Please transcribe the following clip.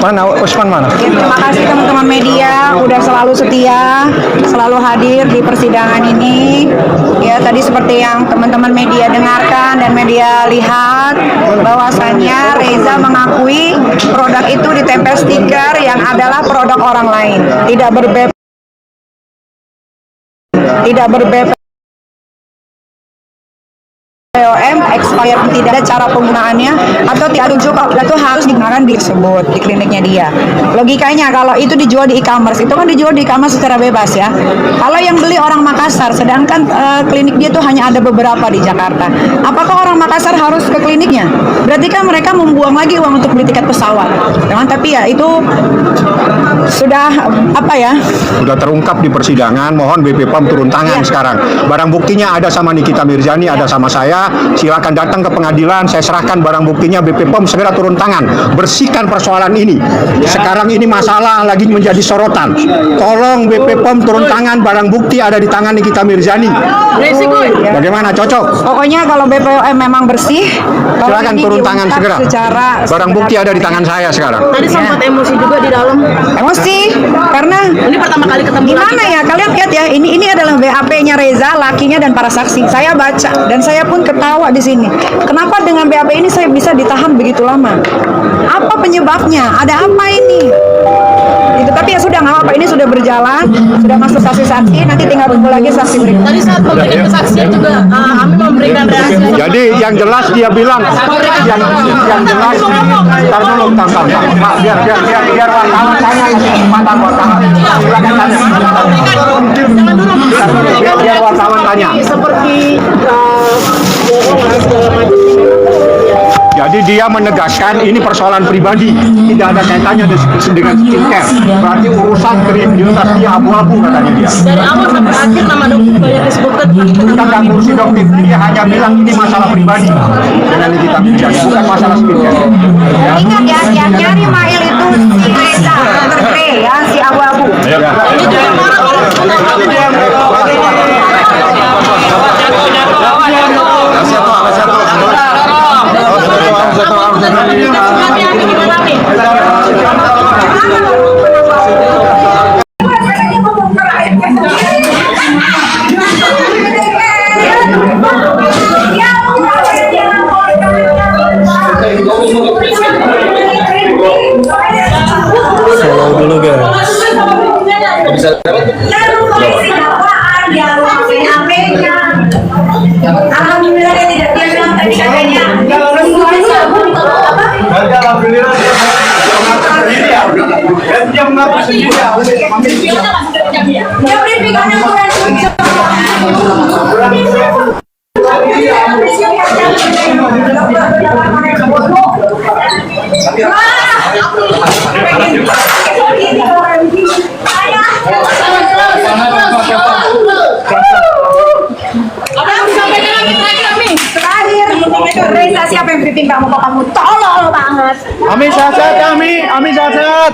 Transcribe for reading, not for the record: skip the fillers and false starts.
Mana Usman mana? Ya, terima kasih teman-teman media udah selalu setia, selalu hadir di persidangan ini. Ya, tadi seperti yang teman-teman media dengarkan dan media lihat bahwasannya Reza mengakui produk itu ditempel stiker yang adalah produk orang lain, tidak berbeda POM, expired tidak ada cara penggunaannya atau tidak rujuk itu harus digunakan di tersebut di kliniknya dia. Logikanya kalau itu dijual di e-commerce, itu kan dijual di e-commerce secara bebas ya. Kalau yang beli orang Makassar, sedangkan klinik dia tuh hanya ada beberapa di Jakarta. Apakah orang Makassar harus ke kliniknya? Berarti kan mereka membuang lagi uang untuk beli tiket pesawat. Teman, tapi ya itu sudah apa ya? Sudah terungkap di persidangan, mohon BP POM turun tangan sekarang. Barang buktinya ada sama Nikita Mirzani, ada sama saya. Silakan datang ke pengadilan, saya serahkan barang buktinya. BP POM segera turun tangan, bersihkan persoalan ini. Sekarang ini masalah lagi menjadi sorotan. Tolong BP POM turun tangan, barang bukti ada di tangan Nikita Mirzani. Bagaimana, cocok? Pokoknya kalau BPOM memang bersih, silakan turun tangan segera. Barang bukti ada di tangan saya sekarang. Tadi sempat emosi juga di dalam. Emosi karena Ini pertama kali ketemu. gimana ya, kalian lihat ya, ini adalah BAP-nya Reza, lakinya dan para saksi. Saya baca dan saya pun ketawa di sini. Kenapa dengan BAP ini saya bisa ditahan begitu lama? Apa penyebabnya? Ada apa ini? Gitu. Tapi ya sudah, nggak apa-apa, ini sudah berjalan, sudah masuk saksi-saksi, nanti tinggal tunggu lagi saksi berikutnya. Tadi saat memberikan kesaksian juga kami memberikan reaksi. Jadi yang jelas dia bilang, yang jelas, ntar dulu, Pak, biar wartawan tanya ini, kesempatan wartawan. Silakan tanya. Biar wartawan tanya. Seperti bohong dan segala macam. Jadi dia menegaskan ini persoalan pribadi, tidak ada kaitannya dengan skincare. Berarti urusan kredibilitas dia abu-abu, katanya dia. Dari awal sampai akhir nama dokter banyak disebutkan. Kita nggak ngurusi dokter, dia hanya bilang ini masalah pribadi dengan Nikita Mirzani, bukan masalah skincare. Ya. Ingat ya, yang nyari Mail itu si Reza, dokter ya, si abu-abu. Ini juga marah kalau follow dulu guys. Alhamdulillah dia tidak, dia bilang tadi katanya Dia mengaku sendiri. dia berikannya kurang. Reza, siapa yang briefing kamu? Kok kamu tolol banget? Ami Sasat.